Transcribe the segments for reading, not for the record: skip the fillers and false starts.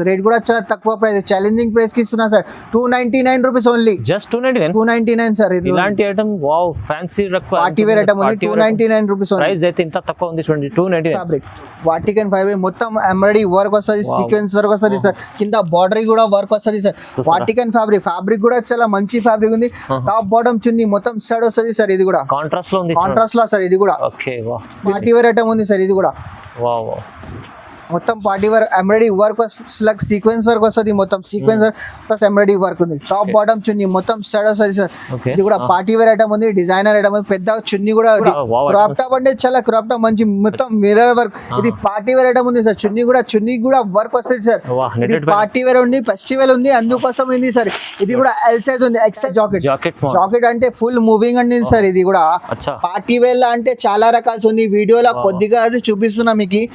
Rate కూడా చాలా తక్కువ ప్రైస్, ఛాలెంజింగ్ ప్రైస్ కి ఇస్తున్నా sir. 299 rupees only. Just 299 sir. ఇది ఇలాంటి item wow fancy party wear item ఉంది. 299 రూపీస్ ఓన్లీ. ప్రైస్ అయితే ఇంత తక్కువ ఉంది చూడండి. 299 ఫ్యాబ్రిక్ వాటికన్ ఫ్యాబ్రిక్ మొత్తం ఎంబ్రాయిడరీ వర్క్ వస్తుంది, సీక్వెన్స్ వర్క్ వస్తుంది సార్. కింద బార్డర్ కూడా వర్క్ వస్తుంది సార్. వాటికన్ ఫ్యాబ్రిక్ కూడా చాలా మంచి ఫ్యాబ్రిక్ ఉంది. టాప్ బాటమ్ చున్నీ మొత్తం స్టడ్ వస్తుంది సార్. ఇది కూడా కాంట్రాస్ట్ లో ఉంది. కాంట్రాస్ట్ లో సార్. ఇది కూడా okay wow party wear item ఉంది సార్. ఇది కూడా వావ్ మొత్తం party work embroidery work sequence work వస్తుంది. మొత్తం sequence work plus embroidery work ఉంది. టాప్ బాటమ్ చున్నీ మొత్తం స్టడ్ వస్తుంది సార్. ఇది కూడా పార్టీ వేర్ ఐటమ్ ఉంది, డిజైనర్ ఐటమ్ ఉంది. పెద్ద చున్నీ కూడా క్రాప్ టాప్ అంటే చాలా క్రాప్ టాప్ మంచి మొత్తం మిర్రర్ వర్క్. ఇది పార్టీ వేర్ ఐటమ్ ఉంది సార్. చున్నీ కూడా వర్క్ వస్తుంది సార్. ఇది పార్టీ వేర్ ఉంది, ఫెస్టివల్ ఉంది, అందుకోసం ఉంది సార్. ఇది కూడా ఎల్ సైజ్ ఉంది. ఎక్సెల్ జాకెట్ అంటే ఫుల్ మూవింగ్ అండి సార్. ఇది కూడా పార్టీ వేర్ లా అంటే చాలా రకాలు ఉంది. వీడియోలో కొద్దిగా అది చూపిస్తున్నా మీకు.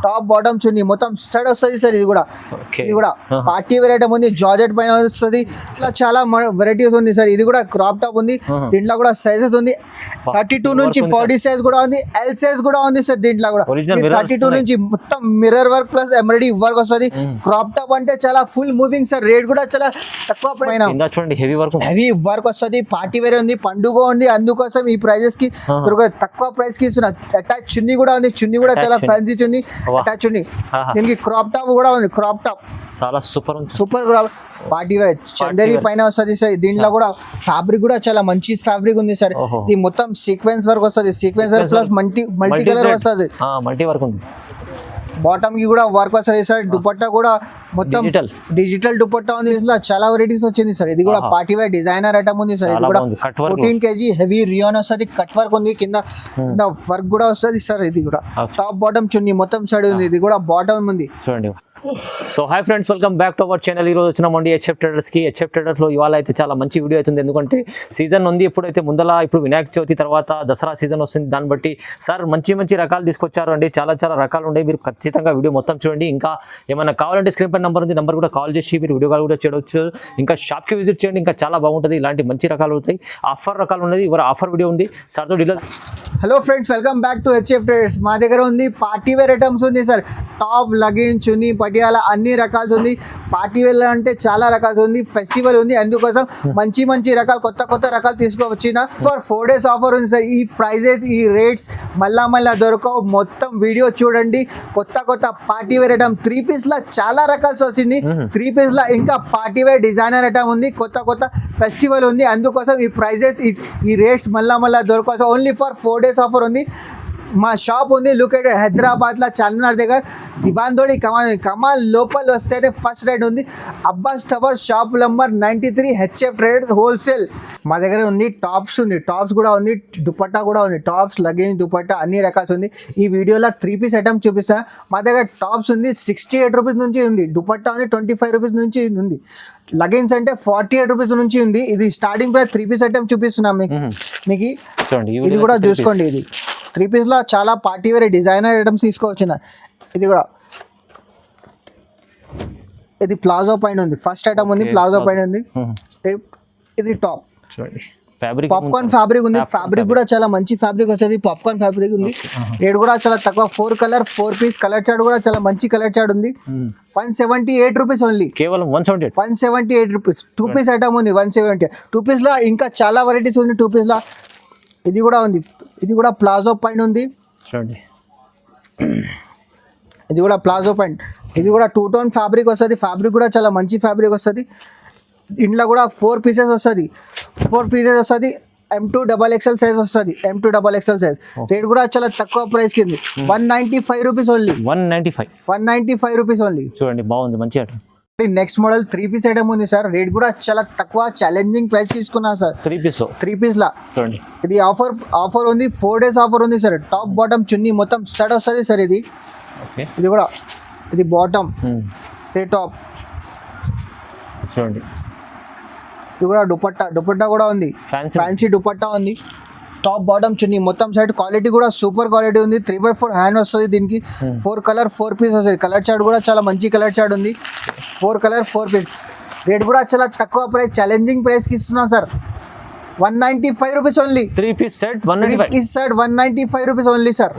టాప్ బాటమ్ చున్నీ మొత్తం స్టడ్ వస్తుంది సార్. ఇది కూడా పార్టీ వేర్ ఐటమ్ ఉంది. జార్జెట్ పైన వస్తుంది. ఇట్లా చాలా వెరైటీస్ ఉంది సార్. ఇది కూడా క్రాప్ టాప్ ఉంది. దీంట్లో కూడా సైజెస్ ఉంది. 32 నుంచి 40 సైజ్ కూడా ఉంది. ఎల్ సైజ్ కూడా ఉంది సార్. దీంట్లో కూడా 32 నుంచి మొత్తం mirror work plus embroidery work వస్తుంది. క్రాప్ టాప్ అంటే చాలా ఫుల్ మూవింగ్ సార్. రేట్ కూడా చాలా తక్కువ ప్రైస్. హెవీ వర్క్ వస్తుంది. పార్టీ వేర్ ఉంది, పండుగ ఉంది, అందుకోసం ఈ ప్రైజెస్ కి తక్కువ ప్రైస్ కి ఇస్తున్నా. అటాచ్ చున్నీ కూడా ఉంది. చున్నీ కూడా చాలా ఫ్యాన్సీ చున్నీ. అటాచ్ చున్నీ. దీనికి క్రాప్ టాప్ కూడా ఉంది. క్రాప్ టాప్ చాలా super crop party wear Chanderi పైన వస్తుంది సార్. దీంట్లో కూడా ఫ్యాబ్రిక్ కూడా చాలా మంచి ఫ్యాబ్రిక్ ఉంది సార్. ఇది మొత్తం సీక్వెన్స్ వర్క్ వస్తుంది. Sequence work plus multi colour వస్తుంది. మల్టీ వర్క్ ఉంది. బాటమ్ కి కూడా వర్క్ వస్తుంది సార్. దుపట్టా కూడా మొత్తం డిజిటల్ దుపట్టా ఉంది. ఇందులో చాలా వెరైటీస్ వచ్చింది సార్. ఇది కూడా పార్టీ వేర్ డిజైనర్ ఐటమ్ ఉంది సార్. ఇది కూడా 14 kg హెవీ రియాన్ వస్తుంది. కట్ వర్క్ ఉంది. కింద వర్క్ కూడా వస్తుంది సార్. ఇది కూడా టాప్ బాటమ్ చున్నీ మొత్తం సైడ్ ఉంది. ఇది కూడా బాటమ్ ఉంది చూడండి. So hi friends, welcome back to our channel. ఈరోజు వచ్చినామండి హెచ్ఎఫ్ ట్రేడర్స్కి. హెచ్ఎఫ్ ట్రేడర్స్లో ఇవాళ అయితే చాలా మంచి వీడియో అవుతుంది. ఎందుకంటే సీజన్ ఉంది. ఇప్పుడైతే ఇప్పుడు వినాయక చవితి తర్వాత దసరా సీజన్ వస్తుంది. దాన్ని బట్టి సార్ మంచి రకాలు తీసుకొచ్చారు అండి. చాలా రకాలు ఉన్నాయి. మీరు ఖచ్చితంగా వీడియో మొత్తం చూడండి. ఇంకా ఏమైనా కావాలంటే స్క్రీన్ పై నెంబర్ ఉంది. నెంబర్ కూడా కాల్ చేసి మీరు వీడియో కాల్ కూడా చేయవచ్చు. ఇంకా షాప్కి విజిట్ చేయండి. ఇంకా చాలా బాగుంటుంది. ఇలాంటి మంచి రకాలు ఉంటాయి. ఆఫర్ రకాలు ఉన్నది. ఇవాళ ఆఫర్ వీడియో ఉంది సార్తో dealer. Hello friends, welcome back to HF traders. మా దగ్గర ఉంది పార్టీ వేర్ ఐటమ్స్ ఉంది సార్. టాప్, లగిన్, చున్నీ, పటియాలా అన్ని రకాలు ఉంది. పార్టీ వేర్ అంటే చాలా రకాలు ఉంది. ఫెస్టివల్ ఉంది, అందుకోసం మంచి రకాలు కొత్త రకాలు తీసుకువచ్చిన ఫర్ 4 days ఆఫర్ ఉంది సార్. ఈ ప్రైజెస్, ఈ రేట్స్ మళ్ళా దొరకవు. మొత్తం వీడియో చూడండి. కొత్త పార్టీ వేర్ ఐటమ్ 3 piece లా చాలా రకాలు వచ్చింది. 3 piece లా ఇంకా పార్టీ వేర్ డిజైనర్ ఐటమ్ ఉంది. కొత్త ఫెస్టివల్ ఉంది, అందుకోసం ఈ ప్రైజెస్, ఈ రేట్స్ మళ్ళా దొరకవు. ఓన్లీ ఫర్ 4 days ఆఫర్ ఉంది. మా షాప్ ఉంది లొకేటెడ్ హైదరాబాద్లో చార్మినార్ దగ్గర దివాందోడి కమాల్ లోపల వస్తేనే ఫస్ట్ రైడ్ ఉంది. Abbas tower shop number 93 HF traders wholesale. మా దగ్గర ఉంది టాప్స్ ఉంది. టాప్స్ కూడా ఉంది. దుపట్టా కూడా ఉంది. టాప్స్, లగేజ్, దుపట్టా అన్ని రకాలు ఉంది. ఈ వీడియోలో 3 piece ఐటమ్ చూపిస్తాను. మా దగ్గర టాప్స్ ఉంది 68 రూపీస్ నుంచి ఉంది. దుపట్టా ఉంది 25 రూపీస్ నుంచి ఉంది. లగేజ్ అంటే 48 రూపీస్ నుంచి ఉంది. ఇది స్టార్టింగ్ ప్రైస్. 3 piece ఐటమ్ చూపిస్తున్నాం మీకు. ఇది కూడా చూసుకోండి. ఇది 3 piece లో చాలా పార్టీ వేర్ డిజైనర్ ఐటమ్స్ తీసుకోవచ్చిన. ఇది కూడా ఇది ప్లాజో పైన ఉంది. ఫస్ట్ ఐటమ్ ఉంది ప్లాజో పైన ఉంది. ఇది టాప్ పాప్కార్న్ ఫ్యాబ్రిక్ ఉంది. ఫ్యాబ్రిక్ కూడా చాలా మంచి ఫ్యాబ్రిక్ వచ్చేది. పాప్కార్న్ ఫ్యాబ్రిక్ ఉంది. రేట్ కూడా చాలా తక్కువ. 4 piece కలర్ చార్ట్ కూడా చాలా మంచి కలర్ చార్ట్ ఉంది. 178 రూపీస్ ఓన్లీ. కేవలం 178 రూపీస్. 2 piece ఐటమ్ ఉంది 170. 2 piece లో ఇంకా చాలా వెరైటీస్ ఉంది. 2 piece లో ఇది కూడా ఉంది. ఇది కూడా ప్లాజో పైన ఉంది. ఇది కూడా ప్లాజో పైన. ఇది కూడా 2 tone ఫ్యాబ్రిక్ వస్తుంది. ఫ్యాబ్రిక్ కూడా చాలా మంచి ఫ్యాబ్రిక్ వస్తుంది. ఇంట్లో కూడా 4 pieces వస్తుంది. 4 pieces వస్తుంది. M2 XXL సైజ్ వస్తుంది. M2 XXL size. రేట్ కూడా చాలా తక్కువ ప్రైస్ కింది. 195 రూపీస్ ఓన్లీ. 195 rupees only. చూడండి బాగుంది, మంచి item. Next model 3 piece item ఉంది సార్. రేట్ కూడా చాలా తక్కువ, ఛాలెంజింగ్ ప్రైస్ తీసుకున్నాను సార్. 3 piece లా చూడండి. ఇది ఆఫర్ ఉంది. 4 days ఆఫర్ ఉంది సార్. టాప్ బాటమ్ చున్నీ మొత్తం సెట్ వస్తుంది సార్. ఇది కూడా ఇది బాటమ్, ఇది టాప్ చూడండి. ఇది కూడా దుపట్టా కూడా ఉంది. ఫ్యాన్సీ దుపట్టా ఉంది. టాప్ బాటమ్ చున్నీ మొత్తం సైడ్. క్వాలిటీ కూడా సూపర్ క్వాలిటీ ఉంది. 3x4 హ్యాండ్ వస్తుంది దీనికి. 4 color 4 piece వస్తుంది. కలర్ చార్ట్ కూడా చాలా మంచి కలర్ చార్ట్ ఉంది. 4 color 4 piece. రేట్ కూడా చాలా తక్కువ ప్రైస్, ఛాలెంజింగ్ ప్రైస్ కి ఇస్తున్నా sir. 195 rupees only. 3 piece set 195 rupees only sir.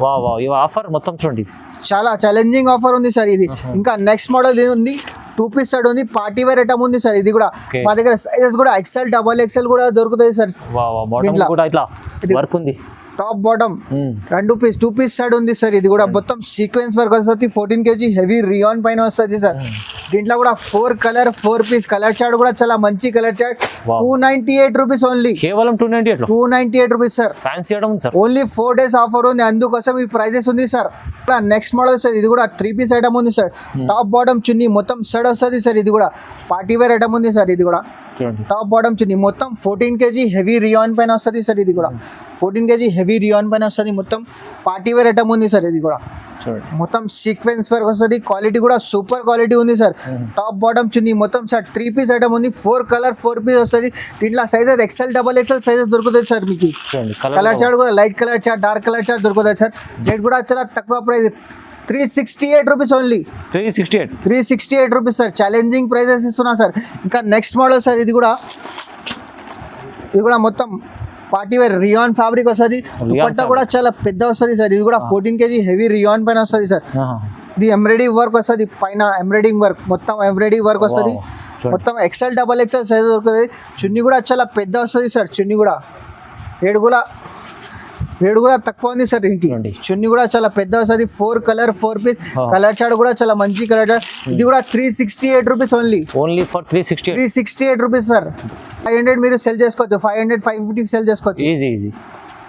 ఈ ఆఫర్ మొత్తం చూడండి. చాలా ఛాలెంజింగ్ ఆఫర్ ఉంది సార్ ఇది. ఇంకా నెక్స్ట్ మోడల్ ఉంది 2 పీస్ సెట్ ఉంది, పార్టీ వేర్ ఐటమ్ ఉంది సార్. ఇది కూడా Okay. మా దగ్గర సైజెస్ కూడా XL, XXL కూడా దొరుకుతాయి సార్. బాటమ్ దీంట్లో. కూడా ఇట్లా వర్క్ ఉంది. టాప్ బాటమ్ 2 పీస్ సెట్ ఉంది సార్. ఇది కూడా మొత్తం సీక్వెన్స్ వర్క్ వస్తుంది. 14 kg హెవీ రియాన్ పైన వస్తుంది సార్. దీంట్లో కూడా 4 కలర్ 4 పీస్ కలర్ చార్ట్ కూడా చాలా మంచి colour chart. Wow. 298 rupees only. కేవలం 298 లో 298 రూపీస్ సార్. ఫ్యాన్సీ ఐటమ్ ఉంది సార్. ఓన్లీ 4 days ఆఫర్ ఉంది, అందుకోసం ఈ ప్రైజెస్ ఉంది సార్. Next model sir. ఇది కూడా 3 పీస్ ఐటమ్ ఉంది సార్. టాప్ బాటమ్ చున్నీ మొత్తం సెట్ వస్తుంది సార్. ఇది కూడా పార్టీ వేర్ ఐటమ్ ఉంది సార్. ఇది కూడా చూడండి. టాప్ బాటమ్ చున్నీ మొత్తం 14 kg హెవీ రియాన్ పైన వస్తుంది సార్. ఇది కూడా 14 kg హెవీ రియాన్ పైన వస్తుంది. మొత్తం పార్టీ వేర్ ఐటమ్ ఉంది సార్. ఇది కూడా చూడండి. మొత్తం సీక్వెన్స్ వర్క్ వస్తుంది. క్వాలిటీ కూడా సూపర్ క్వాలిటీ ఉంది సార్. టాప్ బాటమ్ చున్నీ మొత్తం సార్ 3 పీస్ ఐటమ్ ఉంది. 4 కలర్ 4 పీస్ వస్తుంది. దీంట్లో సైజెస్ XL, XXL సైజెస్ దొరుకుతుంది సార్ మీకు. చూడండి. కలర్ చార్ట్ కూడా light colour chart, dark colour chart దొరుకుతుంది సార్. రేట్ కూడా చాలా తక్కువ price, 368 rupees only. 368 rupees sir. Challenging prices ఇస్తున్నా సార్. ఇంకా నెక్స్ట్ మోడల్ సార్. ఇది కూడా మొత్తం పార్టీ వేర్ రియాన్ ఫ్యాబ్రిక్ వస్తుంది. దుపట్టా కూడా చాలా పెద్ద వస్తుంది సార్. ఇది కూడా 14 kg హెవీ రియాన్ పైన వస్తుంది సార్. ఇది ఎంబ్రాయిడరీ వర్క్ వస్తుంది పైన, ఎంబ్రాయిడింగ్ వర్క్ మొత్తం ఎంబ్రాయిడరీ వర్క్ వస్తుంది. మొత్తం XL, XXL సైజ్ దొరుకుతుంది. చున్నీ కూడా చాలా పెద్ద వస్తుంది సార్. చున్నీ కూడా రేటు కూడా తక్కువ ఉంది సార్. ఇంటి చున్నీ కూడా చాలా పెద్ద వస్తుంది. 4 కలర్ 4 పీస్ కలర్ చార్ట్ కూడా చాలా మంచి కలర్ చార్ట్. ఇది కూడా 368 rupees only. For 368 rupees sir. 500 మీరు సెల్ చేసుకోవచ్చు. 500, 550 సెల్ చేసుకోవచ్చు. ఈజీ.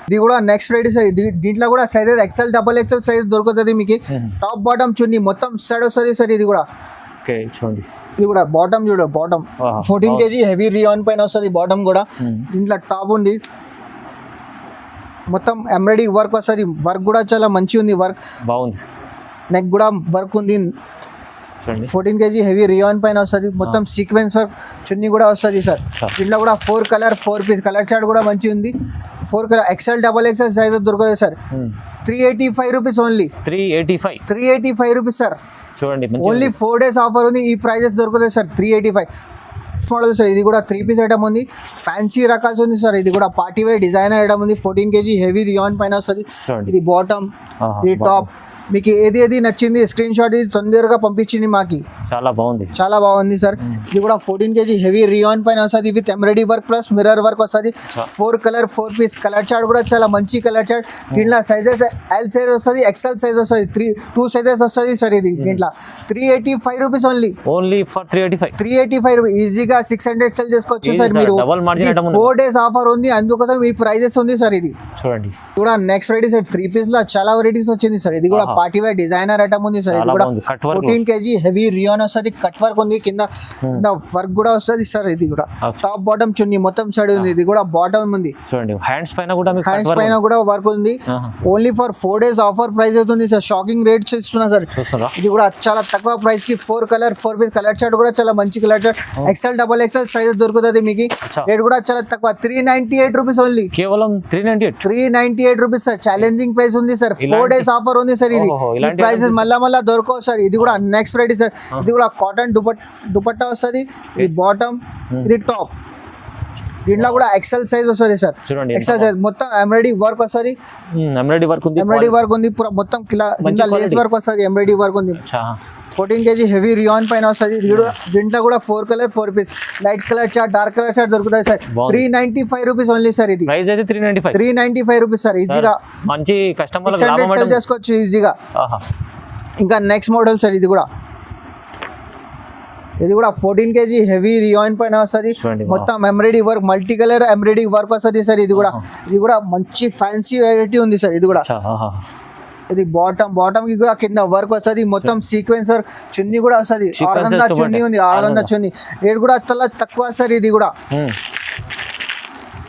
ఇది కూడా నెక్స్ట్ వెరైటీ సార్. దీంట్లో కూడా సైజెస్ XL, XXL సైజ్ దొరుకుతుంది మీకు. టాప్ బాటమ్ చున్నీ మొత్తం సెట్ వస్తుంది సార్. ఇది కూడా చూడండి. ఇది కూడా bottom bottom 14 kg heavy rayon పైన వస్తుంది. బాటమ్ కూడా దీంట్లో టాప్ ఉంది. మొత్తం ఎంబ్రాయిడరీ వర్క్ వస్తుంది. వర్క్ కూడా చాలా మంచి ఉంది. వర్క్ బాగుంది. నెక్ కూడా వర్క్ ఉంది. 14 kg హెవీ రియాన్ పైన వస్తుంది. మొత్తం సీక్వెన్స్ వర్క్ చున్నీ కూడా వస్తుంది సార్. దీంట్లో కూడా 4 కలర్ 4 పీస్ కలర్ చార్ట్ కూడా మంచి ఉంది. 4 కలర్ XL, XXL సైజ్ దొరుకుతుంది sir. 385 rupees only. 385 rupees sir. చూడండి. ఓన్లీ 4 days ఆఫర్ ఉంది. ఈ ప్రైజెస్ దొరుకుతుంది సార్. 385 model sir. ఇది కూడా 3 పీస్ ఐటమ్ ఉంది. ఫ్యాన్సీ రకాల్సి ఉంది సార్. ఇది కూడా పార్టీ వేర్ డిజైనర్ ఐటమ్ ఉంది. 14 kg హెవీ రియాన్ పైన వస్తుంది. ఇది బాటమ్, ఇది టాప్. మీకు ఏది నచ్చింది స్క్రీన్ షాట్ ఇది తొందరగా పంపించింది మాకి. చాలా బాగుంది సార్. ఇది కూడా 14 kg హెవీ రియాన్ పైన వస్తుంది. With embroidery work plus mirror work వస్తుంది. 4 కలర్ 4 పీస్ కలర్ చార్ట్ కూడా చాలా మంచి కలర్ చార్ట్. దీంట్లో సైజెస్ L సైజ్ వస్తుంది, XL సైజ్ వస్తుంది. 2 సైజెస్ వస్తుంది సార్. ఇది దీంట్లో 385 రూపీస్ ఓన్లీ. For 385 rupees. ఈజీగా 600 సెల్ చేసుకోవచ్చు సార్ మీరు. 4 days ఆఫర్ ఉంది, అందుకోసం ఈ ప్రైజెస్ ఉంది సార్. ఇది చూడండి. కూడా నెక్స్ట్ వెరైటీ సార్. 3 పీస్ లో చాలా వెరైటీస్ వచ్చింది సార్. ఇది కూడా పార్టీ వేర్ డిజైనర్ ఐటమ్ ఉంది సార్. ఇది కూడా 14 kg హెవీ రియాన్ వస్తుంది. కట్ వర్క్ ఉంది. కింద వర్క్ కూడా వస్తుంది సార్. ఇది కూడా టాప్ బాటమ్ చున్నీ మొత్తం సైడ్ ఉంది. ఇది కూడా బాటమ్ ఉంది. చూడండి. హ్యాండ్స్ పైన కూడా వర్క్ ఉంది. Only for 4 days offer price అవుతుంది సార్. షాకింగ్ రేట్స్ ఇస్తున్నా సార్. ఇది కూడా చాలా తక్కువ ప్రైస్ కి 4 కలర్ 4 పీస్ కలర్ చార్ట్ కూడా చాలా మంచి colour chart. XL, XXL size దొరుకుతుంది మీకు. రేట్ కూడా చాలా తక్కువ. 398 రూపీస్ ఓన్లీ. కేవలం 398 రూపీస్ సార్. ఛాలెంజింగ్ ప్రైస్ ఉంది సార్. 4 days ఆఫర్ ఉంది సార్. ఇది ప్రైసెస్ మళ్ళా దొరకవు సార్. ఇది కూడా నెక్స్ట్ వెరైటీ సార్. ఇది కూడా కాటన్ దుపట్టా వస్తుంది. ఇది బాటమ్, ఇది టాప్. దీంట్లో కూడా XL సైజ్ వస్తుంది సార్. XL సైజ్ మొత్తం ఎంబ్రాయిడరీ వర్క్ వస్తుంది. ఎంబ్రాయిడరీ వర్క్ ఉంది. మొత్తం లేస్ వర్క్ వస్తుంది. ఎంబ్రాయిడరీ వర్క్ ఉంది. 14 kg హెవీ రియాన్ పైన వస్తుంది. దీంట్లో కూడా 4 colour 4 piece light colour chart, dark colour chart దొరుకుతాయి సార్. 395 rupees only sir. ఇది ప్రైస్ అయితే 395 రూపీస్ సార్. ఈజీగా మంచి కస్టమర్ సెల్ చేసుకోవచ్చు ఈజీగా. ఇంకా నెక్స్ట్ మోడల్ సార్. ఇది కూడా 14 kg హెవీ రియాన్ పైన వస్తుంది. మొత్తం embroidery work, multi colour embroidery work వస్తుంది సార్. ఇది కూడా మంచి ఫ్యాన్సీ వెరైటీ ఉంది సార్. ఇది కూడా ఇది బాటమ్ కి కూడా కింద వర్క్ వస్తుంది. మొత్తం సీక్వెన్స్ వర్క్. చున్నీ కూడా వస్తుంది. ఆర్గంజా చున్నీ ఉంది. ఆర్గంజా చున్నీ. రేట్ కూడా చాలా తక్కువ సార్. ఇది కూడా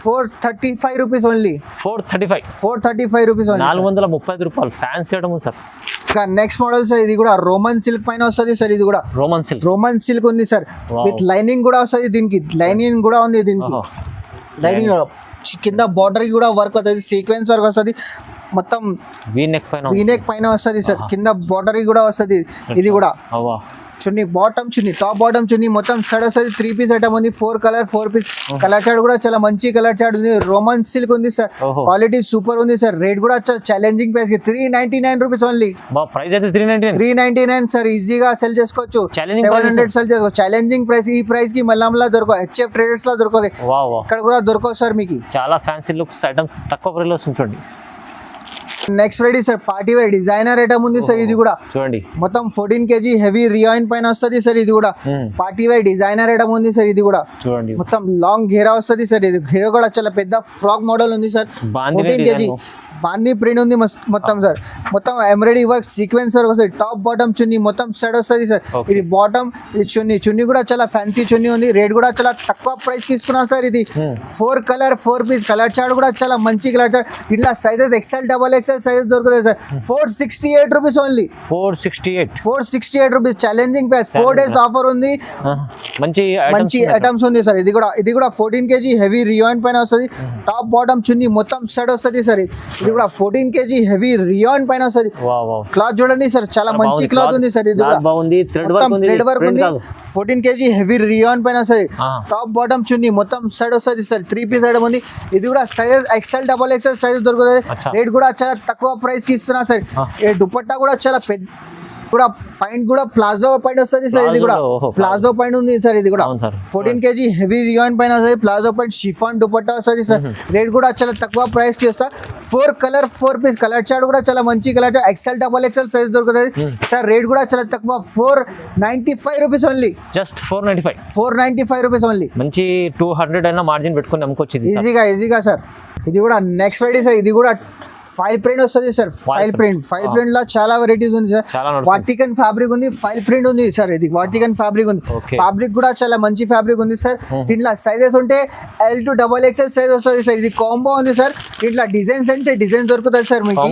435 రూపీస్ ఓన్లీ. 435 rupees only. 435 రూపాయలు ఫ్యాన్సీ ఐటమ్ సార్. ఇంకా నెక్స్ట్ మోడల్ సార్. ఇది కూడా రోమన్ సిల్క్ పైన వస్తుంది సార్. ఇది కూడా రోమన్ సిల్క్ ఉంది సార్. విత్ లైనింగ్ కూడా వస్తుంది. దీనికి లైనింగ్ కూడా ఉంది. దీనికి లైనింగ్ కింద బార్డర్ కూడా వర్క్ వస్తుంది. సీక్వెన్స్ వర్క్ వస్తుంది. మొత్తం వీ నెక్ పైన వస్తుంది సార్. కింద బార్డర్ కూడా వస్తుంది. ఇది కూడా చున్నీ బాటమ్ చున్నీ టాప్ బాటమ్ చున్నీ మొత్తం సైడ్ వస్తుంది 3 పీస్ ఐటమ్ ఉంది 4 కలర్ 4 పీస్ కలర్ చార్ట్ కూడా చాలా మంచి కలర్ చార్ట్ ఉంది రోమన్ సిల్క్ ఉంది సార్ క్వాలిటీ సూపర్ ఉంది సార్ రేట్ కూడా చాలా ఛాలెంజింగ్ ప్రైస్ కి 399 రూపీస్ ఓన్లీ ప్రైస్ అయితే 399 సార్ ఈజీగా సెల్ చేసుకోవచ్చు Challenging 700 సెల్ చేసుకోవచ్చు ఛాలెంజింగ్ ప్రైస్ ఈ ప్రైస్ కి మళ్ళా దొరకవు హెచ్ఎఫ్ ట్రేడర్స్ లో దొరకదు ఇక్కడ కూడా దొరకవు సార్ మీకు చాలా ఫ్యాన్సీ లుక్స్ ఐటమ్ తక్కువ ప్రైస్ లో వస్తుంది చూడండి next ready sir party wear designer item ఉంది సార్ ఇది కూడా చూడండి మొత్తం 14 kg హెవీ రియాయిన్ పైన వస్తుంది సార్ ఇది కూడా పార్టీ వేర్ డిజైనర్ ఐటమ్ ఉంది సార్ ఇది కూడా చూడండి మొత్తం లాంగ్ ఘేరా వస్తుంది సార్ ఇది ఘేరా కూడా చాలా పెద్ద ఫ్రాక్ మోడల్ ఉంది సార్ 14 kg బాందీ ప్రింట్ ఉంది మొత్తం సార్ మొత్తం ఎంబ్రాయిడరీ వర్క్ సీక్వెన్సర్ వస్తుంది టాప్ బాటమ్ చున్నీ మొత్తం సెట్ వస్తుంది సార్ ఇది బాటమ్ ఇది చున్నీ కూడా చాలా ఫ్యాన్సీ చున్నీ ఉంది రేట్ కూడా చాలా తక్కువ ప్రైస్ కి ఇస్తున్నాం సార్ ఇది 4 కలర్ 4 పీస్ కలర్ చార్ట్ కూడా చాలా మంచి కలర్ చార్ట్ ఇట్లా సైజెస్ XL XXL సైజెస్ దొరుకుతాయి sir 468 rupees only 468 rupees challenging price 4 days offer ఉంది మంచి ఐటమ్స్ ఉంది సార్ ఇది కూడా 14 kg హెవీ రియాన్ పైన వస్తుంది టాప్ బాటమ్ చున్నీ మొత్తం సెట్ వస్తుంది సార్ ఇది కూడా 14 kg హెవీ రియాన్ పైన వస్తుంది క్లాత్ చూడండి సార్ చాలా మంచి క్లాత్ ఉంది సార్ ఇది కూడా బాగుంది థ్రెడ్ వర్క్ ఉంది 14 kg హెవీ రియాన్ పైన వస్తుంది టాప్ బాటమ్ చున్నీ మొత్తం సెట్ వస్తుంది సార్ 3 పీస్ ఐటమ్ ఉంది ఇది కూడా సైజెస్ XL XXL సైజెస్ దొరుకుతుంది రేట్ కూడా చాలా తక్కువ ప్రైస్ కి ఇస్తున్నా సార్ ఈ దుపట్టా కూడా చాలా పెద్ద కూడా పాయింట్ కూడా ప్లాజో పాయింట్ వస్తుంది సార్ ఇది కూడా ప్లాజో పాయింట్ ఉంది సార్ ఇది కూడా 14 kg హెవీ రియాన్ పైన వస్తుంది ప్లాజో పాయింట్ షిఫాన్ దుపట్టా వస్తుంది సార్ రేట్ కూడా చాలా తక్కువ ప్రైస్ కి వస్తా 4 కలర్ 4 పీస్ కలర్ చార్ట్ కూడా చాలా మంచి colour chart XL XXL size దొరుకుతుంది సార్ రేట్ కూడా చాలా తక్కువ 495 rupees only just 495 rupees only మంచి 200 అయినా మార్జిన్ పెట్టుకొని అమ్ముకోవచ్చు ఈజీగా సార్ ఇది కూడా నెక్స్ట్ ఫ్రైడే సార్ ఇది కూడా ఫైల్ ప్రింట్ వస్తుంది సార్ ఫైల్ ప్రింట్ లో చాలా వెరైటీస్ ఉంది సార్ వాటికన్ ఫ్యాబ్రిక్ ఉంది ఫైల్ ప్రింట్ ఉంది సార్ ఇది వాటికన్ ఫ్యాబ్రిక్ ఉంది ఫ్యాబ్రిక్ కూడా చాలా మంచి ఫ్యాబ్రిక్ ఉంది సార్ దీంట్లో సైజెస్ ఉంటే L to XXL సైజ్ వస్తుంది సార్ ఇది కాంబో ఉంది సార్ దీంట్లో డిజైన్స్ అంటే డిజైన్స్ దొరుకుతుంది సార్ మీకు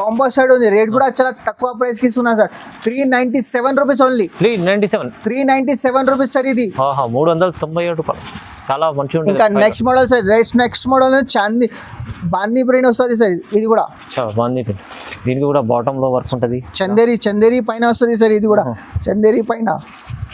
కాంబో సెట్ ఉంది రేట్ కూడా చాలా తక్కువ ప్రైస్ కి ఇస్తున్నా sir 397 rupees only 397 rupees sir ఇది 397 రూపాయలు చాలా మంచిగా ఉంటుంది ఇంకా next model sir next model చాందీ బాందీ ప్రింట్ వస్తుంది సార్ ఇది కూడా బాందీ ప్రింట్ దీనికి కూడా బాటమ్ లో వర్క్ ఉంటుంది చందేరి పైన వస్తుంది సార్ ఇది కూడా చందేరి పైన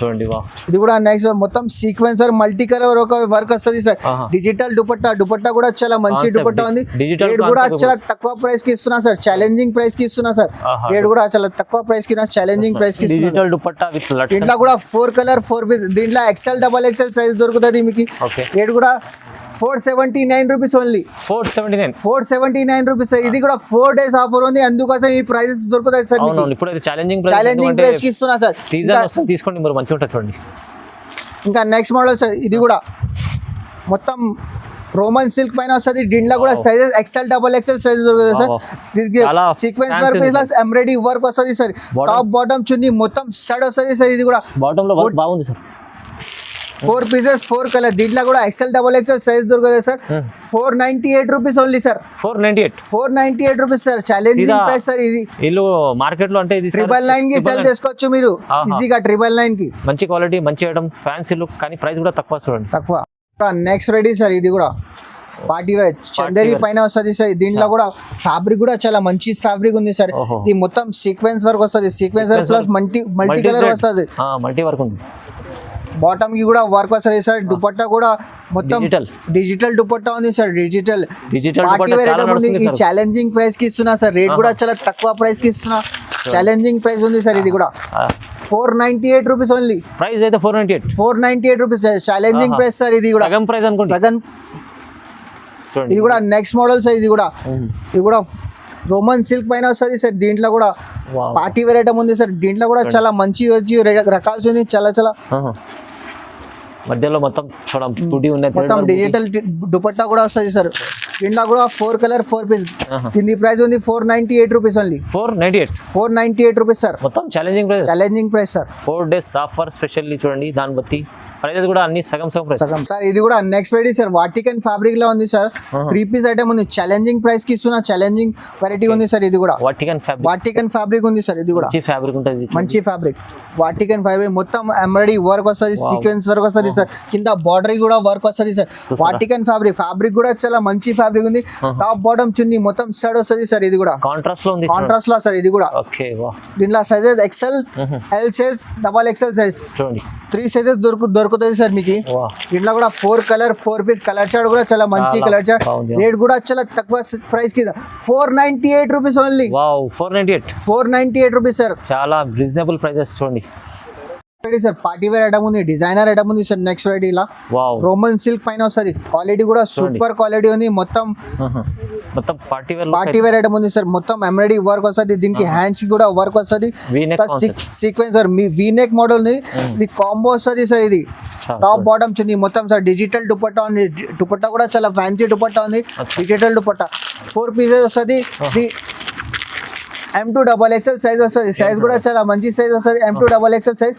చూడండి ఇది కూడా నెక్స్ట్ మొత్తం సీక్వెన్సర్ మల్టీ కలర్ ఒక వర్క్ వస్తుంది సార్ డిజిటల్ దుపట్టా కూడా చాలా మంచి దుపట్టా ఉంది రేట్ కూడా చాలా తక్కువ ప్రైస్ కి ఇస్తున్నా సార్ ఛాలెంజింగ్ ప్రైస్ కి ఇస్తున్నా సార్ రేట్ కూడా చాలా తక్కువ ప్రైస్ కి ఛాలెంజింగ్ ప్రైస్ కి డిజిటల్ దుపట్టా విత్ దీంట్లో కూడా 4 కలర్ 4 పీస్ దీంట్లో XL XXL సైజ్ దొరుకుతుంది మీకు రేట్ కూడా 479 రూపీస్ ఓన్లీ 479 రూపీస్ ఇది కూడా 4 days ఆఫర్ ఉంది అందుకోసం ఈ ప్రైసెస్ దొరుకుతాయి సార్ ఇప్పుడు ఛాలెంజింగ్ ప్రైస్ కి ఇస్తున్నా సార్ సీజన్ తీసుకోండి మరి మంచిగా ఉంటుంది చూడండి ఇంకా నెక్స్ట్ మోడల్ సార్ ఇది కూడా మొత్తం రోమన్ సిల్క్ పైన వస్తుంది దీంట్లో కూడా సైజెస్ XL XXL సైజ్ దొరుకుతుంది సార్ దీనికి sequence work plus embroidery work వస్తుంది సార్ టాప్ బాటమ్ చున్నీ మొత్తం సెట్ వస్తుంది సార్ ఇది కూడా బాటమ్ లో వర్క్ బాగుంది సార్ 4 పీసెస్ 4 కలర్ దీంట్లో కూడా XL XXL సైజ్ దొరుకుతుంది sir 498 rupees only sir 498 rupees sir challenging price sir ఇది వీళ్ళు మార్కెట్ లో అంటే ఇది 999 కి సెల్ చేసుకోవచ్చు మీరు ఈజీగా 999 కి మంచి క్వాలిటీ మంచి ఐటమ్ ఫ్యాన్సీ లుక్ కానీ ప్రైస్ కూడా తక్కువ చూడండి తక్కువ నెక్స్ట్ రెడీ సార్ ఇది కూడా పార్టీ వేర్ చందేరి పైన వస్తుంది సార్ దీంట్లో కూడా ఫ్యాబ్రిక్ కూడా చాలా మంచి ఫ్యాబ్రిక్ ఉంది సార్ ఇది మొత్తం సీక్వెన్స్ వర్క్ వస్తుంది sequence work plus multi colour వస్తుంది మల్టీ వర్క్ ఉంది బాటమ్ కి కూడా వర్క్ వస్తుంది సార్ దుపట్టా కూడా మొత్తం డిజిటల్ దుపట్టా ఉంది sir digital party wear item ఉంది ఈ ఛాలెంజింగ్ ప్రైస్ కి ఇస్తున్నా సార్ రేట్ కూడా చాలా తక్కువ ప్రైస్ కి ఇస్తున్నా ఛాలెంజింగ్ ప్రైస్ ఉంది సార్ ఇది కూడా 498 రూపీస్ ఓన్లీ ప్రైస్ అయితే 498 రూపీస్ ఛాలెంజింగ్ ప్రైస్ సార్ ఇది కూడా సగం ప్రైస్ అనుకోండి సగం ఇది కూడా నెక్స్ట్ మోడల్ సార్ ఇది కూడా రోమన్ సిల్క్ పైన వస్తుంది సార్ దీంట్లో కూడా పార్టీ వేర్ ఐటమ్ ఉంది సార్ దీంట్లో కూడా చాలా మంచి రకాల్సి ఉంది చాలా మధ్యలో మొత్తం మొత్తం డిజిటల్ దుపట్టా కూడా వస్తుంది సార్ దీంట్లో కూడా 4 కలర్ 4 పీస్ దీని ప్రైస్ ఉంది 498 రూపీస్ ఓన్లీ 498 రూపీస్ సార్ మొత్తం challenging price sir 4 days offer specially చూడండి దాన్ని బట్టి ప్రైజెస్ కూడా అన్ని సగం ప్రైస్. సగం సార్. ఇది కూడా next variety sir, Vatican fabric లో ఉంది సార్. 3 పీస్ ఐటమ్ ఉంది, ఛాలెంజింగ్ ప్రైస్ కి ఇస్తున్నా, ఛాలెంజింగ్ వెరైటీ ఉంది సార్. ఇది కూడా వాటికన్ ఫ్యాబ్రిక్ ఉంది సార్. ఇది కూడా ఫ్యాబ్రిక్ ఉంటుంది, మంచి ఫ్యాబ్రిక్. వాటికన్ ఫ్యాబ్రిక్ మొత్తం ఎంబ్రాయిడరీ వర్క్ వస్తుంది, సీక్వెన్స్ వర్క్ వస్తుంది సార్. కింద బార్డర్ కూడా వర్క్ వస్తుంది సార్. వాటికన్ ఫ్యాబ్రిక్ కూడా చాలా మంచి ఫ్యాబ్రిక్ ఉంది. టాప్ బాటమ్ చున్నీ మొత్తం స్టడ్ వస్తుంది సార్. ఇది కూడా కాంట్రాస్ట్ లో ఉంది, కాంట్రాస్ట్ లో సార్. ఇది కూడా దీంట్లో sizes XL, L size, double XL size, చూడండి 3 సైజెస్ దొరుకుతుంది సార్ మీకు. దీంట్లో కూడా 4 పీస్ కలర్ చార్ట్ కూడా చాలా మంచి కలర్ చార్ట్. రేట్ కూడా చాలా తక్కువ ప్రైస్ కి 498 రూపీస్ ఓన్లీ. 498 రూపీస్ సార్, చాలా రీజనబుల్ ప్రైజెస్. చూడండి సార్, పార్టీ వేర్ ఐటమ్ ఉంది, డిజైనర్ ఐటమ్ ఉంది సార్. నెక్స్ట్ వెరైటీ ఇలా రోమన్ సిల్క్ పైన వస్తుంది. క్వాలిటీ కూడా సూపర్ క్వాలిటీ ఉంది. మొత్తం పార్టీ వేర్ ఐటమ్ ఉంది సార్. మొత్తం ఎంబ్రాయిడరీ వర్క్ వస్తుంది. దీనికి హ్యాండ్స్ కి కూడా వర్క్ వస్తుంది. సీక్వెన్స్ సార్, మీ వీనెక్ మోడల్ ఉంది. ఇది కాంబో వస్తుంది సార్. ఇది టాప్ బాటమ్ చున్నీ మొత్తం సార్. డిజిటల్ దుపట్టా ఉంది. దుపట్టా కూడా చాలా ఫ్యాన్సీ దుపట్టా ఉంది. డిజిటల్ దుపట్టా 4 పీసెస్ వస్తుంది. M2XXL సైజ్ వస్తుంది. సైజ్ కూడా చాలా మంచి సైజ్ వస్తుంది. M2XXL size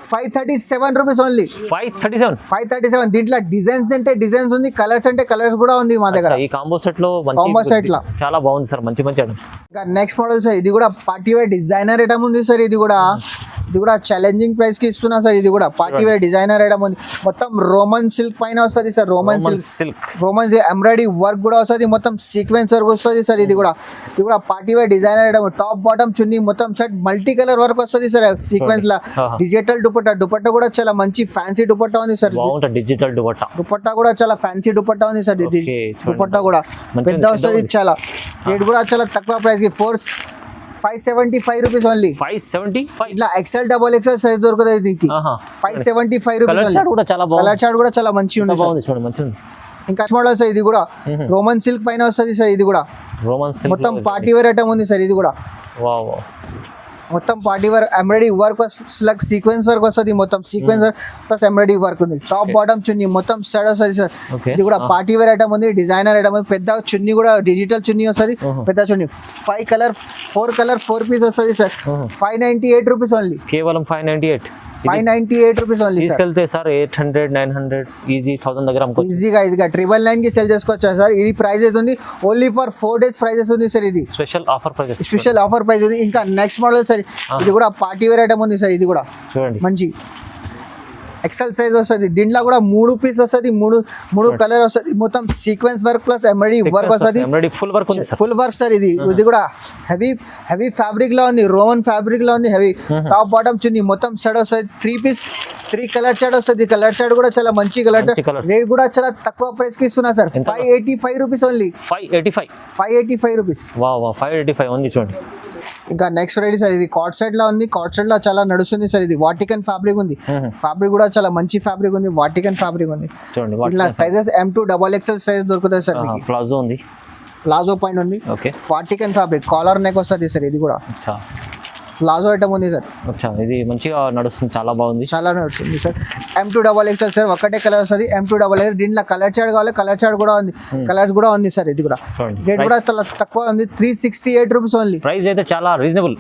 537 rupees only. 537. దీంట్లో డిజైన్స్ అంటే డిజైన్స్ ఉంది, కలర్స్ అంటే కలర్స్ కూడా ఉంది మా దగ్గర. ఈ కాంబో సెట్ లో చాలా బాగుంది సార్, మంచి ఐటమ్స్. నెక్స్ట్ మోడల్ సార్, ఇది కూడా పార్టీ వేర్ డిజైనర్ ఐటమ్ ఉంది సార్. ఇది కూడా ఛాలెంజింగ్ ప్రైస్ కి ఇస్తున్నా సార్. ఇది కూడా పార్టీ వేర్ డిజైనర్ ఐటమ్ ఉంది. మొత్తం రోమన్ సిల్క్ పైన వస్తుంది sir. Roman silk embroidery work కూడా వస్తుంది. మొత్తం సీక్వెన్స్ వర్క్ వస్తుంది సార్. ఇది కూడా party wear designer item. Top bottom చున్నీ మొత్తం సెట్ మల్టీ కలర్ వర్క్ వస్తుంది సార్. సీక్వెన్స్ లా డిజిటల్ దుపట్టా కూడా చాలా మంచి ఫ్యాన్సీ దుపట్టా ఉంది సార్. డిజిటల్ దుపట్టా కూడా చాలా ఫ్యాన్సీ దుపట్టా ఉంది సార్. దుపట్టా కూడా పెద్ద వస్తుంది. చాలా రేట్ కూడా చాలా తక్కువ ప్రైస్ కి 575 రూపీస్ ఓన్లీ. 575 ఇట్లా ఎక్సెల్, డబల్ ఎక్సెల్ సైజ్ దొరుకుతుంది దీనికి. 575 రూపీస్. కలర్ చార్ట్ కూడా చాలా మంచి ఉంది. ఇంకా మోడల్ సార్, ఇది కూడా రోమన్ సిల్క్ పైన వస్తుంది సార్. ఇది కూడా మొత్తం పార్టీ వేర్ ఐటమ్ ఉంది సార్. ఇది కూడా మొత్తం party wear embroidery work sequence work వస్తుంది. మొత్తం sequence work plus embroidery work ఉంది. టాప్ బాటమ్ చున్నీ మొత్తం స్టడ్ వస్తుంది సార్. ఇది కూడా పార్టీ వేర్ ఐటమ్ ఉంది, డిజైనర్ ఐటమ్ ఉంది. పెద్ద చున్నీ కూడా డిజిటల్ చున్నీ వస్తుంది. పెద్ద చున్నీ 4 పీస్ వస్తుంది సార్. 598 rupees only. కేవలం 598 రూపీస్ ఓన్లీ. తీసుకెళ్తే సార్ 800, 900 ఈజీ 1000 దగ్గర ఈజీగా 999 కి సెల్ చేసుకోవచ్చు సార్. ఇది ప్రైజెస్ ఉంది ఓన్లీ ఫర్ 4 days ప్రైజెస్ ఉంది సార్. ఇది స్పెషల్ ఆఫర్ ప్రైస్ ఉంది. ఇంకా నెక్స్ట్ మోడల్ సార్, ఇది కూడా పార్టీ వేర్ ఐటమ్ ఉంది సార్. ఇది కూడా చూడండి మంచి ఎక్సెల్ సైజ్ వస్తుంది. దీంట్లో కూడా 3 పీస్ వస్తుంది. మూడు కలర్ వస్తుంది. మొత్తం sequence work plus embroidery work వస్తుంది. Full work sir. ఇది కూడా హెవీ ఫ్యాబ్రిక్ లో ఉంది. రోమన్ ఫ్యాబ్రిక్ లో ఉంది. హెవీ టాప్ బాటమ్ చున్నీ మొత్తం షర్ట్ వస్తుంది. 3 పీస్ 3 కలర్ చార్ట్ వస్తుంది. కలర్ చార్ట్ కూడా చాలా మంచి కలర్ చార్ట్. రేట్ కూడా చాలా తక్కువ ప్రైస్ కి ఇస్తున్నా సార్. 585 rupees only. 585 రూపీస్. 585 ఉంది. చూడండి ఇంకా నెక్స్ట్ వెరైటీ సార్, ఇది కార్డ్ సెట్ లో ఉంది. కార్డ్ సెట్ లో చాలా నడుస్తుంది సార్. ఇది వాటికన్ ఫ్యాబ్రిక్ ఉంది. ఫ్యాబ్రిక్ కూడా చాలా మంచి ఫ్యాబ్రిక్ ఉంది. వాటికన్ ఫ్యాబ్రిక్ ఉంది. ఇట్లా సైజెస్ M2XXL సైజ్ దొరుకుతుంది సార్. ప్లాజో ఉంది, ప్లాజో పైన ఉంది. వాటికన్ ఫ్యాబ్రిక్ కాలర్ నెక్ వస్తుంది సార్. ఇది కూడా ప్లాజో ఐటమ్ ఉంది సార్. ఇది మంచిగా నడుస్తుంది, చాలా బాగుంది, చాలా నడుస్తుంది సార్. M2XXL sir. ఒకటే కలర్ వస్తుంది. M2XXL. దీంట్లో కలర్ చార్ట్ కావాలి, కలర్ చార్ట్ కూడా ఉంది, కలర్స్ కూడా ఉంది సార్. ఇది కూడా రేట్ కూడా చాలా తక్కువ ఉంది. 368 రూపీస్ ఓన్లీ. ప్రైస్ అయితే చాలా రీజనబుల్.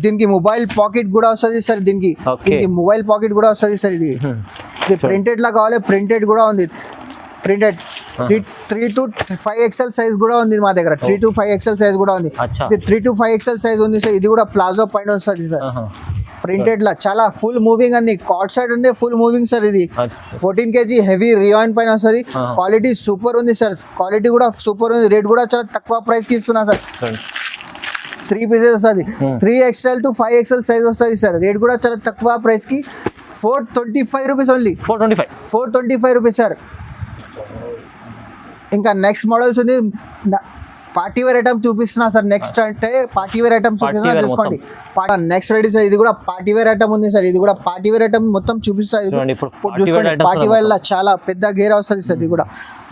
దీనికి మొబైల్ పాకెట్ కూడా వస్తుంది సార్. దీనికి మొబైల్ పాకెట్ కూడా వస్తుంది సార్. ఇది ప్రింటెడ్ లా కావాలి, ప్రింటెడ్ కూడా ఉంది. ప్రింటెడ్ 3 to 5 XL సైజ్ కూడా ఉంది మా దగ్గర. 3 to 5 XL సైజ్ కూడా ఉంది. 3 to 5 XL సైజ్ ఉంది సార్. ఇది కూడా ప్లాజో పైన వస్తుంది సార్. ప్రింటెడ్ లా చాలా ఫుల్ మూవింగ్ అన్ని. కార్డ్ సైడ్ ఉంది, ఫుల్ మూవింగ్ సార్. ఇది 14 kg హెవీ రియాన్ పైన వస్తుంది. క్వాలిటీ సూపర్ ఉంది సార్. క్వాలిటీ కూడా సూపర్ ఉంది. రేట్ కూడా చాలా తక్కువ ప్రైస్ కి ఇస్తున్నా సార్. 3 పీసెస్ వస్తుంది. 3XL to 5XL సైజ్ వస్తుంది సార్. రేట్ కూడా చాలా తక్కువ ప్రైస్ కి 425 రూపీస్ ఓన్లీ. 425 rupees sir. ఇంకా నెక్స్ట్ మోడల్స్ ఉంది. పార్టీ వేర్ ఐటమ్ చూపిస్తున్నా సార్. నెక్స్ట్ అంటే పార్టీ వేర్ ఐటమ్స్ చూసుకోండి. Next ready sir. ఇది కూడా పార్టీ వేర్ ఐటమ్ ఉంది సార్. ఇది కూడా పార్టీ వేర్ ఐటమ్ మొత్తం చూపిస్తాయి. చూసుకోండి, పార్టీ వేర్ లా చాలా పెద్ద గేర్ వస్తుంది సార్. ఇది కూడా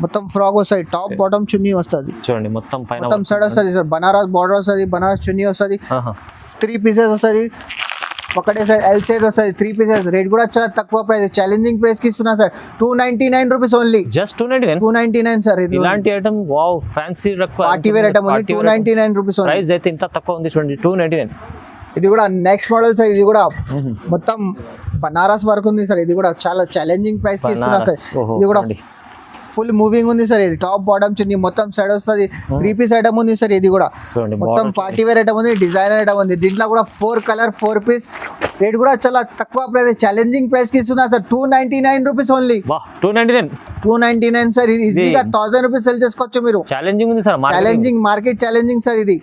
మొత్తం ఫ్రాక్ వస్తుంది. టాప్ బాటమ్ చున్నీ వస్తుంది. చూడండి మొత్తం సైడ్ వస్తుంది సార్. బనారస్ బార్డర్ వస్తుంది. బనారస్ చున్నీ వస్తుంది. 3 పీసెస్ వస్తుంది. ఒకటే సార్ ఎల్ సైజ్ వస్తుంది. 3 పీసెస్. రేట్ కూడా చాలా తక్కువ ప్రైస్. ఛాలెంజింగ్ ప్రైస్ కి ఇస్తున్నా sir. 299 rupees only. Just 299 sir. ఇలాంటి item fancy party wear item ఉంది. 299 రూపీస్. ప్రైస్ అయితే ఇంత తక్కువ ఉంది చూడండి. 299. ఇది కూడా నెక్స్ట్ మోడల్ సార్. ఇది కూడా మొత్తం బనారస్ వర్క్ ఉంది సార్. ఇది కూడా చాలా ఛాలెంజింగ్ ప్రైస్ కి ఇస్తున్నా సార్. ఇది కూడా ఫుల్ మూవింగ్ ఉంది సార్. ఇది టాప్ బాటమ్ చున్నీ మొత్తం సైడ్ వస్తుంది. 3 పీస్ ఐటమ్ ఉంది సార్. ఇది కూడా మొత్తం పార్టీ వేర్ ఐటమ్ ఉంది, డిజైనర్ ఐటమ్ ఉంది. దీంట్లో కూడా 4 కలర్ 4 పీస్. రేట్ కూడా చాలా తక్కువ ప్రైస్, ఛాలెంజింగ్ ప్రైస్ కి ఇస్తున్నా సార్. 299 rupees only. 299 సార్. ఇది ఈజీగా 1000 రూపీస్ సెల్ చేసుకోవచ్చు మీరు. ఛాలెంజింగ్ ఉంది sir, challenging market challenging sir. ఇది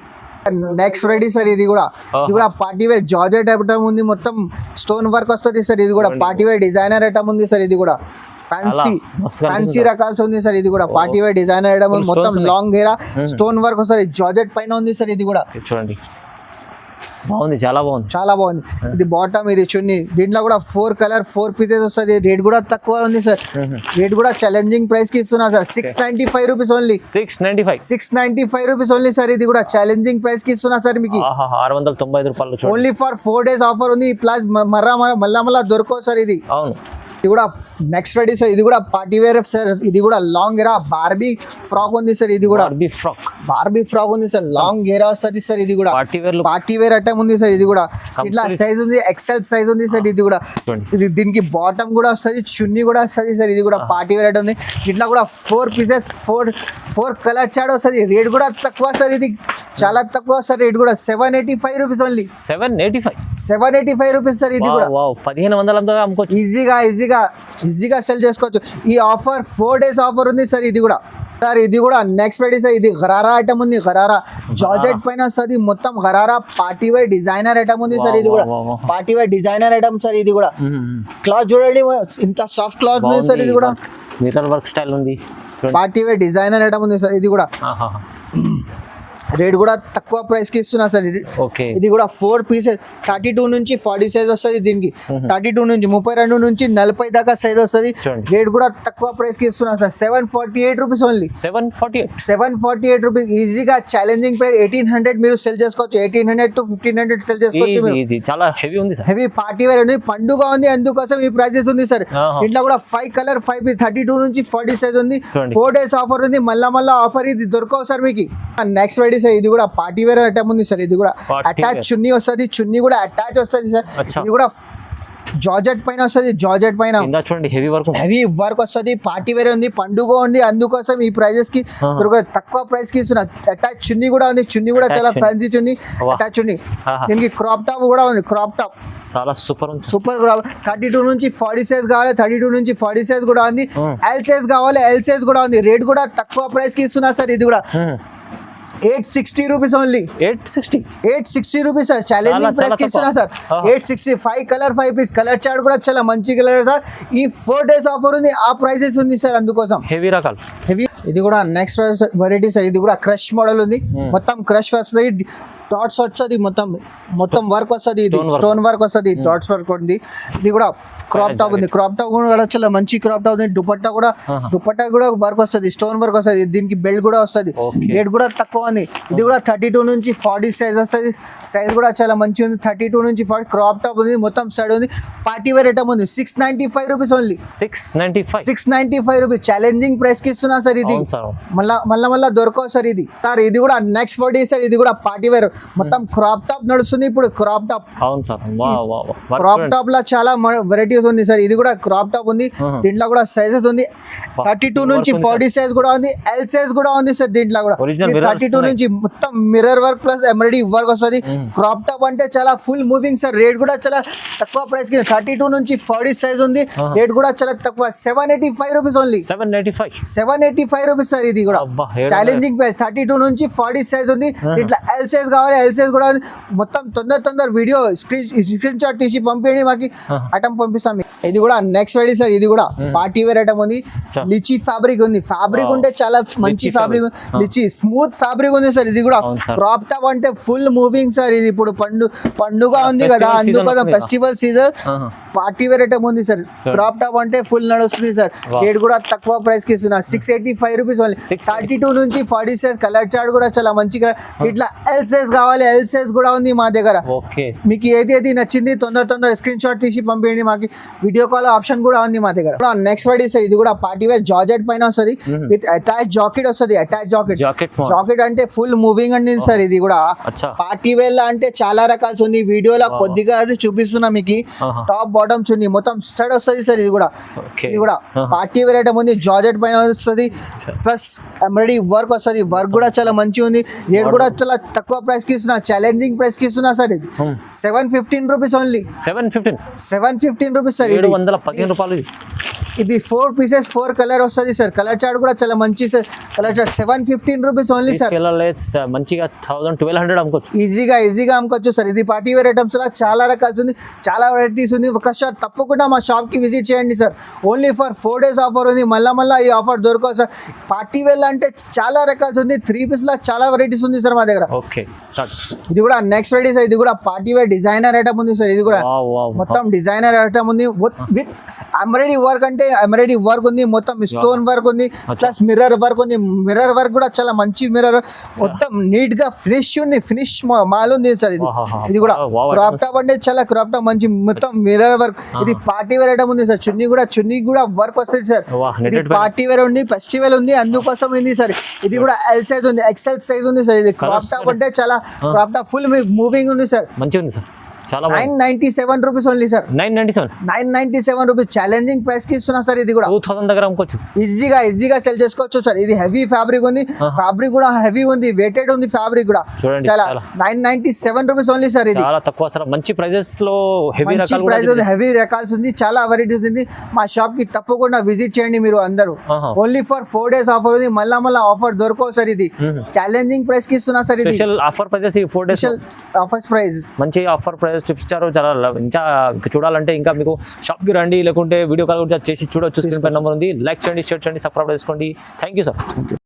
నెక్స్ట్ రెడీ సార్. ఇది కూడా పార్టీ వేర్ జార్జెట్ ఐటమ్ ఉంది, మొత్తం స్టోన్ వర్క్ వస్తుంది సార్. ఇది కూడా పార్టీ వేర్ డిజైనర్ ఐటమ్ ఉంది సార్. ఇది కూడా ఫ్యాన్సీ రకాల్సి ఉంది సార్. ఇది కూడా పార్టీ వేర్ డిజైనర్ ఐటమ్ మొత్తం లాంగ్ హెయిర్ స్టోన్ వర్క్ వస్తుంది. జార్జెట్ పైన ఉంది సార్. ఇది కూడా చూడండి, బాగుంది, చాలా బాగుంది, చాలా బాగుంది. ఇది బాటమ్, ఇది చున్నీ. దీంట్లో కూడా 4 కలర్ 4 పీసెస్ వస్తుంది. రేట్ కూడా తక్కువ ఉంది సార్. రేట్ కూడా ఛాలెంజింగ్ ప్రైస్ కి ఇస్తున్నా sir. 695 rupees only. 695 rupees only sir. ఇది కూడా ఛాలెంజింగ్ ప్రైస్ కి ఇస్తున్నా సార్ మీకు. 695 రూపాయలు ఓన్లీ ఫర్ 4 days ఆఫర్ ఉంది. ప్లస్ మళ్ళా దొరకవు సార్. ఇది అవును. ఇది కూడా నెక్స్ట్ రెడీ సార్. ఇది కూడా పార్టీ వేర్ సార్. ఇది కూడా లాంగ్ గేరా బార్బీ ఫ్రాక్ ఉంది సార్. ఇది కూడా బార్బీ ఫ్రాక్ ఉంది సార్. లాంగ్ గేరా వస్తుంది సార్. ఇది కూడా పార్టీ వేర్ ఐటమ్ ఉంది సార్. ఇది కూడా ఇట్లా సైజ్ ఉంది, ఎక్సెల్ సైజ్ ఉంది సార్. ఇది కూడా ఇది దీనికి బాటమ్ కూడా వస్తుంది, చున్నీ కూడా వస్తుంది సార్. ఇది కూడా పార్టీ వేర్ ఐటమ్ ఉంది. ఇట్లా కూడా 4 పీసెస్ 4 కలర్ చాట్ వస్తుంది. రేట్ కూడా తక్కువ సార్. ఇది చాలా తక్కువ సార్. రేట్ కూడా 785 రూపీస్ ఓన్లీ. 785 rupees sir. ఇది కూడా 1500 అమ్ముకోవచ్చు ఈజీగా సెల్ చేసుకోవచ్చు. ఈ ఆఫర్ 4 days ఆఫర్ ఉంది సార్. ఇది కూడా సార్. ఇది కూడా నెక్స్ట్ రెడీ సార్. ఇది గరారా ఐటమ్ ఉంది. గరారా జార్జెట్ పైన వస్తుంది మొత్తం. Gharara party wear designer item ఉంది సార్. ఇది కూడా party wear designer item sir. ఇది కూడా క్లాత్ చూడండి, ఇంత సాఫ్ట్ క్లాత్ ఉంది సార్. ఇది కూడా మిర్రర్ వర్క్ స్టైల్ ఉంది. పార్టీ వేర్ డిజైనర్ ఐటమ్ ఉంది సార్. ఇది కూడా రేట్ కూడా తక్కువ ప్రైస్ కి ఇస్తున్నా సార్. ఇది కూడా 4 పీసెస్ 32 నుంచి 40 సైజ్ వస్తుంది. దీనికి 32 నుంచి 32 నుంచి 40 దాకా సైజ్ వస్తుంది. రేట్ కూడా తక్కువ ప్రైస్ కి ఇస్తున్నా సార్. 748 rupees only. 748 రూపీస్. ఈజీగా ఛాలెంజింగ్ ప్రైస్. 1800 మీరు సెల్ చేసుకోవచ్చు. 1800 to 1500 సెల్ చేసుకోవచ్చు. చాలా హెవీ ఉంది సార్. హెవీ పార్టీ వేర్ ఉంది. పండుగ ఉంది, అందుకోసం ఈ ప్రైజెస్ ఉంది సార్. ఇంట్లో కూడా 5 కలర్ 5 పీస్ 32 నుంచి 40 సైజ్ ఉంది. 4 days ఆఫర్ ఉంది. మళ్ళా ఆఫర్ ఇది దొరకవు సార్ మీకు. Next ready sir. ఇది కూడా పార్టీ వేర్ ఐటమ్ ఉంది సార్. ఇది కూడా అటాచ్ చున్నీ వస్తుంది. చున్నీ కూడా అటాచ్ వస్తుంది సార్. ఇది కూడా జార్జెట్ పైన వస్తుంది. జార్జెట్ పైన చూడండి హెవీ వర్క్ వస్తుంది. పార్టీ వేర్ ఉంది, పండుగ ఉంది, అందుకోసం ఈ ప్రైజెస్ కి తక్కువ ప్రైస్ కి ఇస్తున్నా. అటాచ్ చున్నీ కూడా ఉంది. చున్నీ కూడా చాలా ఫ్యాన్సీ చున్నీ, అటాచ్ చున్నీ. దీనికి క్రాప్ టాప్ కూడా ఉంది. క్రాప్ టాప్ చాలా సూపర్ 32 నుంచి 40 సైజ్ కావాలి. 32 నుంచి 40 సైజ్ కూడా ఉంది. ఎల్ సైజ్ కావాలి, ఎల్ సైజ్ కూడా ఉంది. రేట్ కూడా తక్కువ ప్రైస్ కి ఇస్తున్నా సార్. ఇది కూడా 860 rupees only. 860 rupees sir. Challenging price కి ఇస్తున్నా sir. 860. 5 colour 5 piece. Colour chart కూడా చాలా మంచి కలర్ సార్. ఈ 4 days ఆఫర్ ఉంది. ఆ ప్రైసెస్ ఉంది సార్, అందుకోసం హెవీ రకాలు. ఇది కూడా నెక్స్ట్ వెరైటీ సార్. ఇది కూడా క్రష్ మోడల్ ఉంది. మొత్తం క్రష్ వస్తుంది. డాట్స్ వస్తుంది. మొత్తం వర్క్ వస్తుంది. ఇది స్టోన్ వర్క్ వస్తుంది. డాట్స్ వర్క్ ఉంది. ఇది కూడా క్రాప్ టాప్ ఉంది. క్రాప్ టాప్ కూడా చాలా మంచి క్రాప్ టాప్ ఉంది. దుపట్టా కూడా వర్క్ వస్తుంది. స్టోన్ వర్క్ వస్తుంది. దీనికి బెల్ట్ కూడా వస్తుంది. రేట్ కూడా తక్కువ ఉంది. ఇది కూడా 32 నుంచి 40 సైజ్ వస్తుంది. సైజ్ కూడా చాలా మంచి ఉంది. 32 నుంచి 40 క్రాప్ టాప్ ఉంది. మొత్తం సైడ్ ఉంది. పార్టీ వేర్ ఐటమ్ ఉంది. 695 rupees only. 695 rupees. Challenging price కి ఇస్తున్నా సార్. ఇది మళ్ళా దొరకవు సార్. ఇది సార్. ఇది కూడా నెక్స్ట్ 4 days సార్. ఇది కూడా పార్టీ వేర్ మొత్తం క్రాప్ టాప్ నడుస్తుంది ఇప్పుడు. క్రాప్ టాప్ లో చాలా వెరైటీస్ ఉంది సార్. ఇది కూడా క్రాప్ టాప్ ఉంది. దీంట్లో కూడా సైజెస్ ఉంది. 32 నుంచి 40 సైజ్ కూడా ఉంది. ఎల్ సైజ్ కూడా ఉంది సార్. దీంట్లో కూడా 32 నుంచి మొత్తం mirror work plus embroidery work వస్తుంది. క్రాప్ టాప్ అంటే చాలా ఫుల్ మూవింగ్ సార్. రేట్ కూడా చాలా తక్కువ ప్రైస్ కి. 32 నుంచి 40 సైజ్ ఉంది. రేట్ కూడా చాలా తక్కువ. 785 రూపీస్ ఓన్లీ. 785 rupees sir. ఇది కూడా ఛాలెంజింగ్ ప్రైస్. 32 నుంచి 40 సైజ్ ఉంది. ఇట్లా ఎల్ సైజ్ కావాలి, ఎల్ సైజ్ కూడా ఉంది. మొత్తం తొందర వీడియో స్క్రీన్ షాట్ తీసి పంపించండి మాకి. ఐటమ్ పంపిస్తాం. ఇది కూడా నెక్స్ట్ రెడీ సార్. ఇది కూడా పార్టీ వేర్ ఐటమ్ ఉంది. లిచీ ఫ్యాబ్రిక్ ఉంది. ఫ్యాబ్రిక్ ఉంటే చాలా మంచి ఫ్యాబ్రిక్. లిచీ స్మూత్ ఫ్యాబ్రిక్ ఉంది సార్. ఇది కూడా క్రాప్ టాప్ అంటే ఫుల్ మూవింగ్ సార్. ఇది ఇప్పుడు పండుగ ఉంది కదా, అందుకోసం festival festival season party wear item ఉంది సార్. క్రాప్ టాప్ అంటే ఫుల్ నడుస్తుంది సార్. రేట్ కూడా తక్కువ ప్రైస్ కి ఇస్తున్నా, 685 రూపీస్ ఓన్లీ. 32 నుంచి 40 సైజ్ కలర్ చార్ట్ కూడా చాలా మంచిగా. ఇట్లా ఎల్ సైజ్ కావాలి, ఎల్ సైజ్ కూడా ఉంది మా దగ్గర. మీకు ఏది నచ్చింది తొందర స్క్రీన్ షాట్ తీసి పంపించండి, మాకు వీడియో కాల్ ఆప్షన్ కూడా ఉంది మా దగ్గర. నెక్స్ట్ వెరైటీ సార్, ఇది కూడా పార్టీ వేర్ జార్జెట్ పైన వస్తుంది విత్ అటాచ్ జాకెట్ వస్తుంది. అటాచ్ జాకెట్ అంటే ఫుల్ మూవింగ్ అండి సార్. ఇది కూడా పార్టీ వేర్ లా అంటే చాలా రకాలు ఉంది. వీడియోలో కొద్దిగా అది చూపిస్తున్నా మీకు. టాప్ బాటమ్స్ ఉంది, మొత్తం సెట్ వస్తుంది సార్. ఇది కూడా పార్టీ వేర్ ఐటమ్ ఉంది, జార్జెట్ పైన వస్తుంది, ప్లస్ ఎంబ్రాయిడరీ వర్క్ వస్తుంది. వర్క్ కూడా చాలా మంచిగా ఉంది. రేట్ కూడా చాలా తక్కువ ప్రైస్ కి ఇస్తున్నా, ఛాలెంజింగ్ ప్రైస్ కి ఇస్తున్నా సార్. ఇది 715 రూపీస్ ఓన్లీ. 715 rupees sir. 715 రూపాయలు. ఇది 4 పీసెస్ 4 కలర్ వస్తుంది సార్. కలర్ చార్ట్ కూడా చాలా మంచి sir. Colour chart 715 rupees only sir. మంచిగా 1200 అమ్ముకోవచ్చు, ఈజీగా అమ్ముకోవచ్చు సార్. ఇది పార్టీ వేర్ ఐటమ్స్ లో చాలా రకాలు ఉంది, చాలా వెరైటీస్ ఉంది. ఒక షాప్ తప్పకుండా మా షాప్ కి విజిట్ చేయండి sir. Only for 4 days offer ఉంది. మళ్ళా ఈ ఆఫర్ దొరకదు సార్. పార్టీ వేర్ అంటే చాలా రకాలు ఉంది. 3 పీస్ లో చాలా వెరైటీస్ ఉంది సార్ మా దగ్గర. ఇది కూడా నెక్స్ట్ వెరైటీ సార్. ఇది కూడా పార్టీ వేర్ డిజైనర్ ఐటమ్ ఉంది సార్. ఇది కూడా మొత్తం డిజైనర్ ఐటమ్ ఉంది విత్ ఎంబ్రాయిడరీ వర్క్. అంటే ఎంబ్రాయిడరీ వర్క్ ఉంది, మొత్తం స్టోన్ వర్క్ ఉంది, ప్లస్ మిర్రర్ వర్క్ ఉంది. మిర్రర్ వర్క్ కూడా చాలా మంచి మిర్రర్, మొత్తం నీట్ గా ఫినిష్ మాల్ ఉంది సార్. ఇది కూడా క్రాప్ టాప్ అంటే చాలా క్రాప్ టాప్ మంచి మొత్తం మిర్రర్ వర్క్. ఇది పార్టీ వేర్ ఐటమ్ ఉంది సార్. చున్నీ కూడా వర్క్ వస్తుంది సార్. ఇది పార్టీ వేర్ ఉంది, ఫెస్టివల్ ఉంది, అందుకోసం ఉంది సార్. ఇది కూడా ఎల్ సైజ్ ఉంది, ఎక్సెల్ సైజ్ ఉంది సార్. ఇది క్రాప్ టాప్ అంటే చాలా క్రాప్ టాప్ ఫుల్ మూవింగ్ ఉంది సార్. మంచిగా ఉంది sir. 997 rupees only sir. 997 rupees challenging price కి ఇస్తున్నా సార్. ఇది కూడా 2000 దగ్గర అమ్ముకోవచ్చు, ఈజీగా సెల్ చేసుకోవచ్చు సార్. ఇది హెవీ ఫ్యాబ్రిక్ ఉంది, ఫ్యాబ్రిక్ కూడా హెవీ ఉంది, వెయిటెడ్ ఉంది ఫ్యాబ్రిక్ కూడా. చాలా 997 రూపీస్ ఓన్లీ సార్. ఇది చాలా తక్కువ సార్. మంచి ప్రైజెస్ లో హెవీ రకాల్స్ ఉంది, చాలా వెరైటీస్ ఉంది. మా షాప్ కి తప్పకుండా విజిట్ చేయండి మీరు అందరూ. ఓన్లీ ఫర్ 4 days ఆఫర్ ఉంది. మళ్ళా ఆఫర్ దొరకవు సార్. ఇది ఛాలెంజింగ్ ప్రైస్ కి ఇస్తున్నా సార్. ఇది offer prices, 4 days offer price, మంచి ఆఫర్ ప్రైస్ చూపించారు. చాలా ఇంకా చూడాలంటే ఇంకా మీకు షాప్ కి రండి, లేకుంటే వీడియో కాల్ కూడా చేసి చూడొచ్చు. స్క్రీన్ పై నెంబర్ ఉంది. లైక్ చేయండి, షేర్ చేయండి, సబ్స్క్రైబ్ చేసుకోండి. Thank you sir.